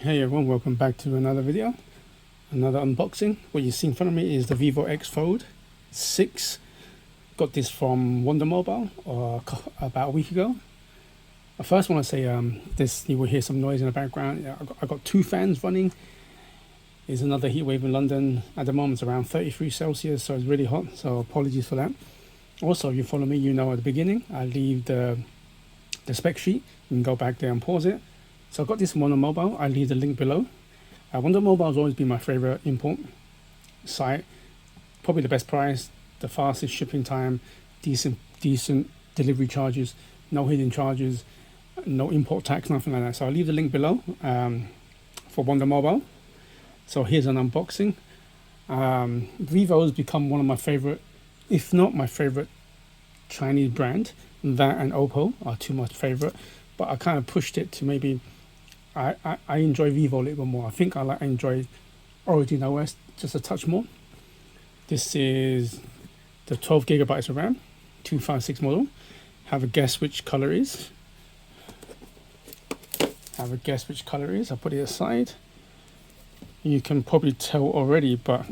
Hey everyone, welcome back to another video, another unboxing. What you see in front of me is the Vivo X Fold 6. Got this from Wonder Mobile about a week ago. I first want to say this, you will hear some noise in the background. Yeah, I got two fans running. There's another heat wave in London. At the moment it's around 33 Celsius, so it's really hot, so apologies for that. Also, if you follow me, you know at the beginning I leave the spec sheet. You can go back there and pause it. So I got this from Wonder Mobile. I leave the link below. Wonder Mobile has always been my favorite import site. Probably the best price, the fastest shipping time, decent delivery charges, no hidden charges, no import tax, nothing like that. So I'll leave the link below for Wonder Mobile. So here's an unboxing. Vivo has become one of my favorite, if not my favorite Chinese brand. That and Oppo are two of my favorite, but I kind of pushed it to maybe I enjoy Vivo a little bit more. I think I enjoy Origin OS just a touch more. This is the 12 gigabytes of RAM, 256 model. Have a guess which color is. I'll put it aside. You can probably tell already, but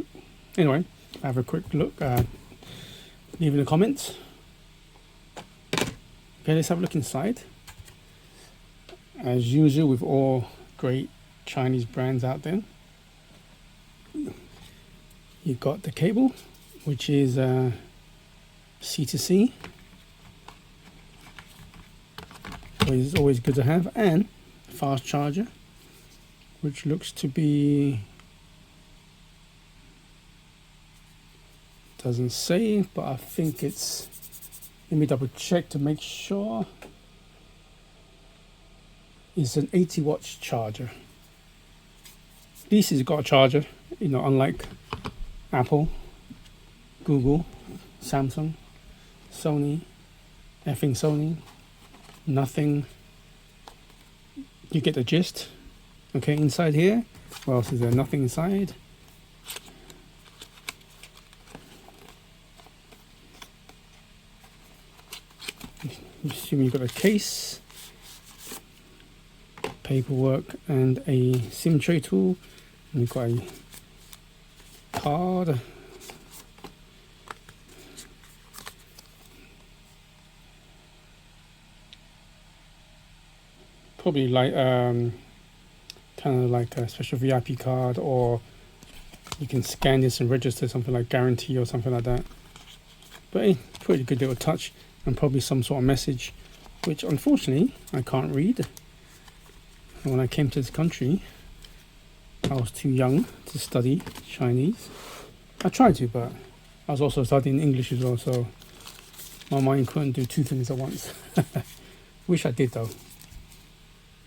anyway, have a quick look. Leave in the comments. Okay, let's have a look inside. As usual with all great Chinese brands out there, you've got the cable, which is C2C, which is always good to have, and fast charger, which looks to be, doesn't say, but I think it's, let me double check to make sure. It's an 80 watts charger. This has got a charger, you know, unlike Apple, Google, Samsung, Sony, effing Sony, nothing. You get the gist. Okay, inside here, what else is there? Nothing inside. Assuming you've got a case, paperwork, and a SIM tray tool. And we've got a card. Probably like kind of like a special VIP card, or you can scan this and register something like guarantee or something like that. But hey, pretty good little touch, and probably some sort of message, which unfortunately I can't read. When I came to this country, I was too young to study Chinese. I tried to, but I was also studying English as well, so my mind couldn't do two things at once. Wish I did though,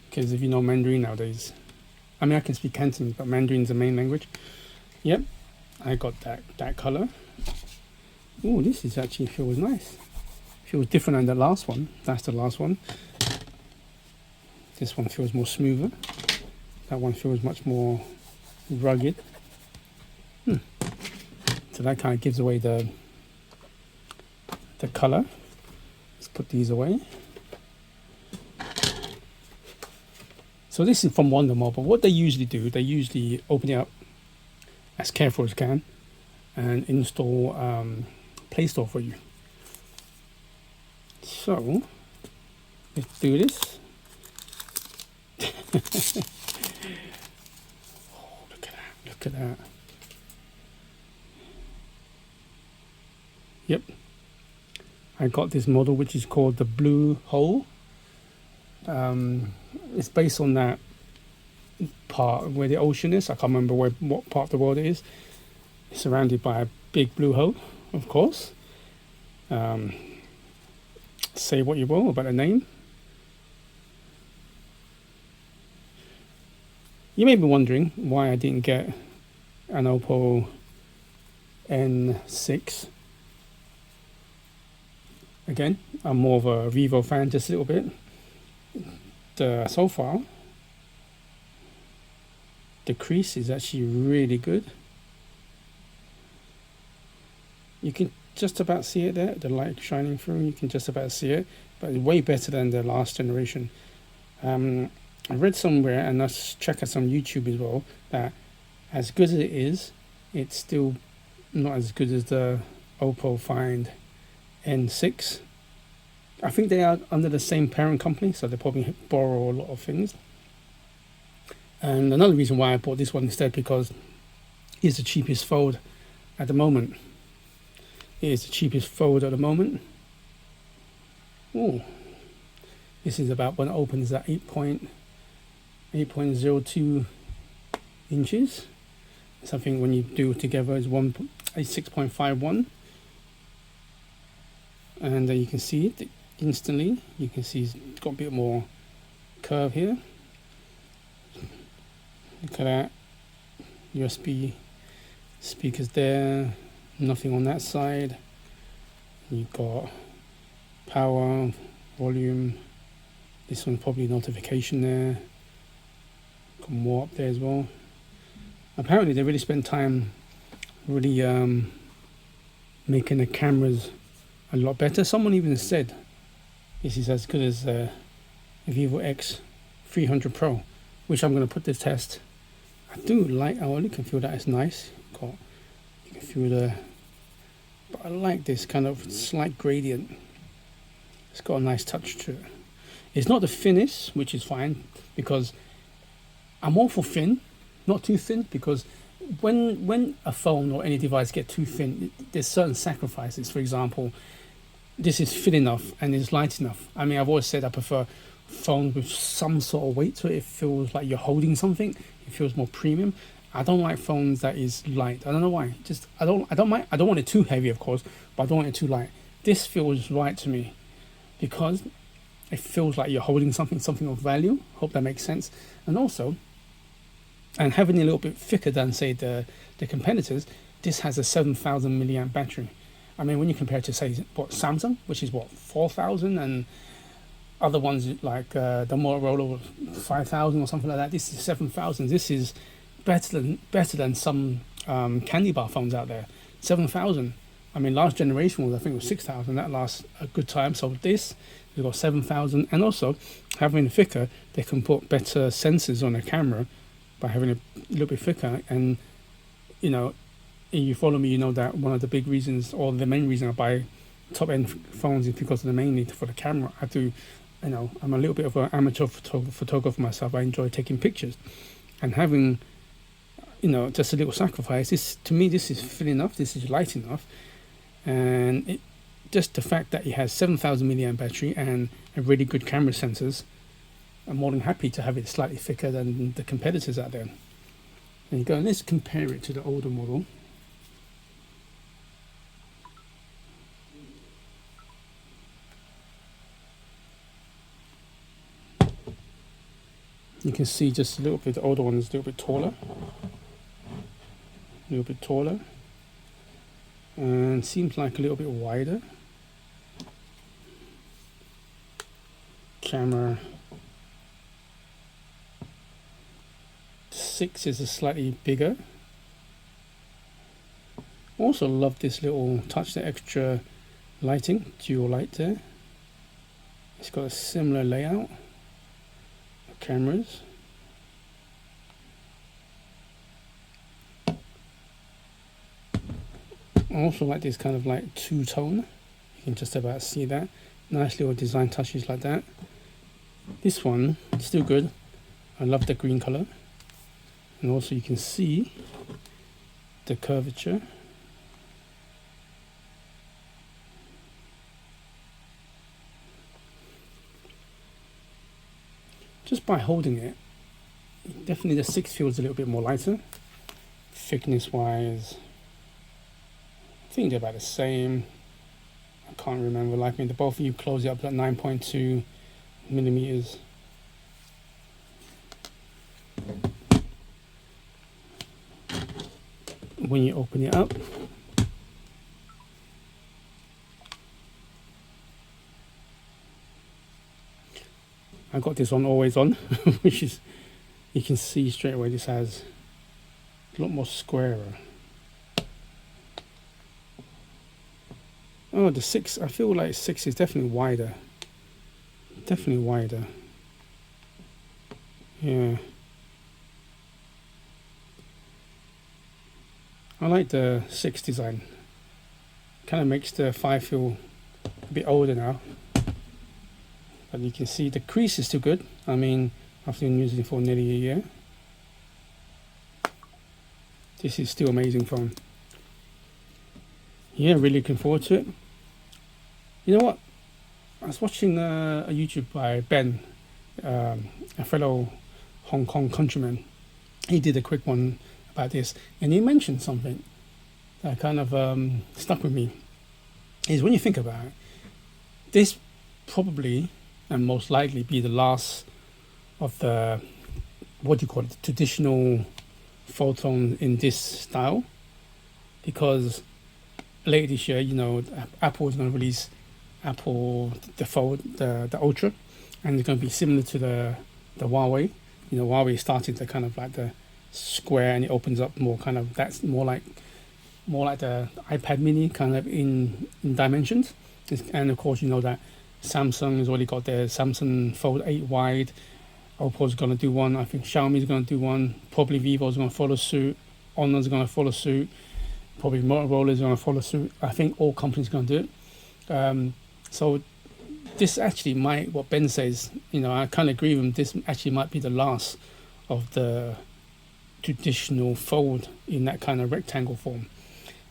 because if you know Mandarin nowadays, I mean I can speak Cantonese, but Mandarin's the main language. Yep, I got that color. Oh, this is actually feels nice. Feels different than the last one. That's the last one. This one feels more smoother. That one feels much more rugged. So that kind of gives away the color. Let's put these away. So this is from Wonder Mobile. What they usually do, they usually open it up as careful as can and install Play Store for you. So let's do this. Oh, look at that. Yep, I got this model which is called the Blue Hole. It's based on that part where the ocean is. I can't remember what part of the world it is. It's surrounded by a big blue hole, of course. Say what you will about the name. You may be wondering why I didn't get an Oppo N6. Again, I'm more of a Vivo fan, just a little bit. So far, the crease is actually really good. You can just about see it there, the light shining through, you can just about see it, but it's way better than the last generation. I read somewhere, and I check out some YouTube as well, that as good as it is, it's still not as good as the Oppo Find N6. I think they are under the same parent company, so they probably borrow a lot of things. And another reason why I bought this one instead, because it's the cheapest fold at the moment. It is the cheapest fold at the moment. Oh, this is about, when it opens at 8.02 inches. Something when you do it together is 6.51. And you can see it instantly. You can see it's got a bit more curve here. Look at that. USB speakers there. Nothing on that side. You've got power, volume. This one's probably notification there. Got more up there as well. Apparently they really spent time really making the cameras a lot better. Someone even said this is as good as the Vivo X 300 Pro, which I'm going to put to test. I do like, I only can feel that it's nice. You can feel but I like this kind of slight gradient. It's got a nice touch to it. It's not the thinnest, which is fine, because I'm all for thin, not too thin, because when a phone or any device get too thin, there's certain sacrifices. For example, this is thin enough and it's light enough. I mean, I've always said I prefer phones with some sort of weight to it. It feels like you're holding something. It feels more premium. I don't like phones that is light. I don't know why. Just I don't mind. I don't want it too heavy, of course, but I don't want it too light. This feels right to me because it feels like you're holding something of value. Hope that makes sense. And also, and having a little bit thicker than, say, the competitors, this has a 7,000 milliamp battery. I mean, when you compare it to, say, what, Samsung, which is what, 4,000, and other ones like the Motorola 5,000 or something like that, this is 7,000. This is better than some candy bar phones out there. 7,000. I mean, last generation was, I think, it was 6,000. That lasts a good time. So this, we've got 7,000, and also having thicker, they can put better sensors on a camera by having a little bit thicker. And you know, if you follow me, you know that one of the big reasons, or the main reason I buy top end phones, is because of the main need for the camera. I do, you know, I'm a little bit of an amateur photographer myself. I enjoy taking pictures, and having, you know, just a little sacrifice. This, to me, this is thin enough. This is light enough, and it, just the fact that it has 7,000 milliamp battery and a really good camera sensors, I'm more than happy to have it slightly thicker than the competitors out there. And you go, let's compare it to the older model. You can see just a little bit, the older one is a little bit taller, and seems like a little bit wider. Camera 6 is a slightly bigger. Also love this little touch, the extra lighting, dual light there. It's got a similar layout of cameras. I also like this kind of like two-tone. You can just about see that. Nice little design touches like that. This one, still good. I love the green color. And also you can see the curvature. Just by holding it, definitely the 6 feels a little bit more lighter. Thickness wise, I think they're about the same. I can't remember. Like me, the both of you close it up at 9.2 millimeters. When you open it up, I got this on always on, which is, you can see straight away this has a lot more squarer. Oh, the 6, I feel like 6 is definitely wider. Definitely wider. Yeah, I like the 6 design. Kind of makes the 5 feel a bit older now. But you can see the crease is still good. I mean, I've been using it for nearly a year. This is still amazing phone. Yeah, really looking forward to it. You know what? I was watching a YouTube by Ben, a fellow Hong Kong countryman. He did a quick one about this, and he mentioned something that kind of stuck with me. Is when you think about it, this probably and most likely be the last of the, what do you call it, traditional photon in this style, because later this year, you know, Apple is going to release Apple the Fold, the Ultra, and it's going to be similar to the Huawei. You know, Huawei started the kind of like the square, and it opens up more, kind of, that's more like the iPad Mini kind of in dimensions. And of course, you know that Samsung has already got their Samsung Fold 8 wide. Oppo's going to do one. I think Xiaomi's going to do one. Probably Vivo's going to follow suit. Honor's going to follow suit. Probably Motorola's going to follow suit. I think all companies are going to do it. So this actually might, what Ben says, you know, I kind of agree with him. This actually might be the last of the traditional fold in that kind of rectangle form.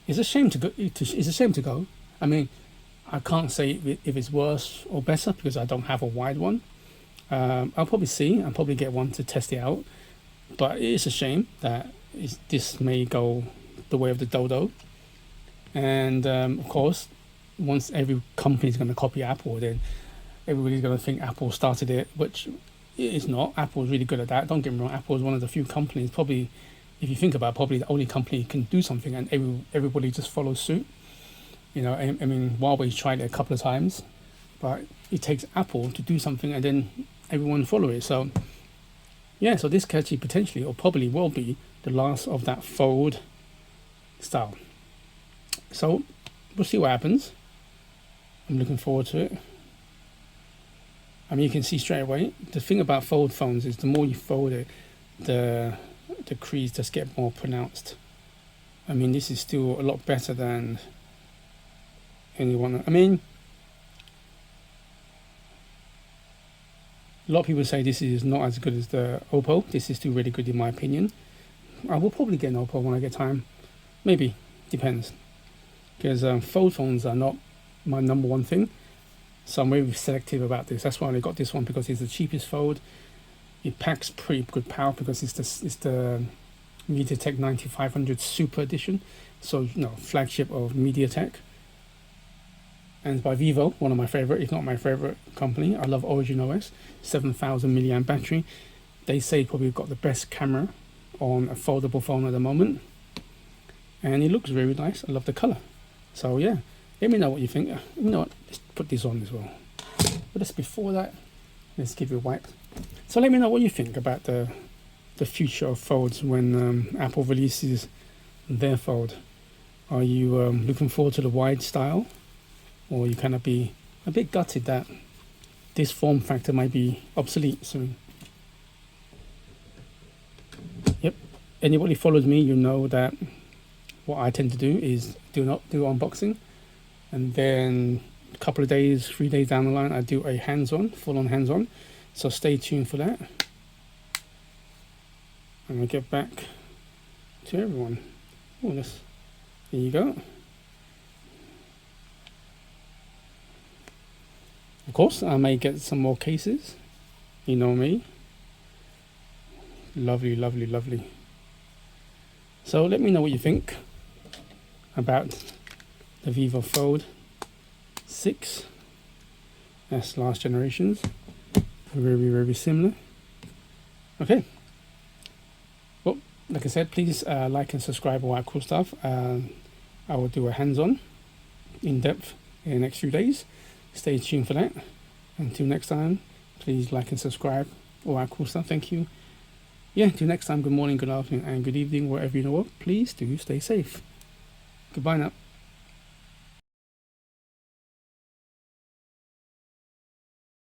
It's a shame to go. It's a shame to go. I mean, I can't say if it's worse or better because I don't have a wide one. I'll probably see. I'll probably get one to test it out. But it's a shame that this may go the way of the dodo. And of course, once every company is going to copy Apple, then everybody's going to think Apple started it, which it is not. Apple's really good at that. Don't get me wrong. Apple is one of the few companies, probably, if you think about it, probably the only company can do something and everybody just follows suit. You know, I mean, Huawei's tried it a couple of times, but it takes Apple to do something and then everyone follow it. So, yeah, so this actually potentially or probably will be the last of that fold style. So, we'll see what happens. I'm looking forward to it. I mean, you can see straight away, the thing about fold phones is the more you fold it, the crease just get more pronounced. I mean, this is still a lot better than anyone. I mean, a lot of people say this is not as good as the Oppo. This is still really good in my opinion. I will probably get an Oppo when I get time. Maybe, depends. Because fold phones are not my number one thing. So I'm very selective about this. That's why I only got this one, because it's the cheapest fold. It packs pretty good power because it's the MediaTek 9500 Super Edition. So, you know, flagship of MediaTek. And it's by Vivo, one of my favorite, if not my favorite company. I love Origin OS, 7,000 milliamp battery. They say probably got the best camera on a foldable phone at the moment. And it looks very nice. I love the color. So yeah, let me know what you think. You know what, let's put this on as well. But just before that, let's give it a wipe. So let me know what you think about the future of folds when Apple releases their fold. Are you looking forward to the wide style? Or you kind of be a bit gutted that this form factor might be obsolete soon? Yep, anybody follows me, you know that what I tend to do is do unboxing, and then a couple of days, 3 days down the line, I do a hands-on, full-on hands-on. So stay tuned for that. And I'll get back to everyone. Oh, there you go. Of course, I may get some more cases. You know me. Lovely, lovely, lovely. So let me know what you think about the Vivo Fold 6. That's last generations. Very, very similar. Okay. Well, like I said, please like and subscribe, all that cool stuff. I will do a hands-on, in-depth in the next few days. Stay tuned for that. Until next time, please like and subscribe, all that cool stuff. Thank you. Yeah, until next time, good morning, good afternoon, and good evening, wherever you know what. Please do stay safe. Goodbye now.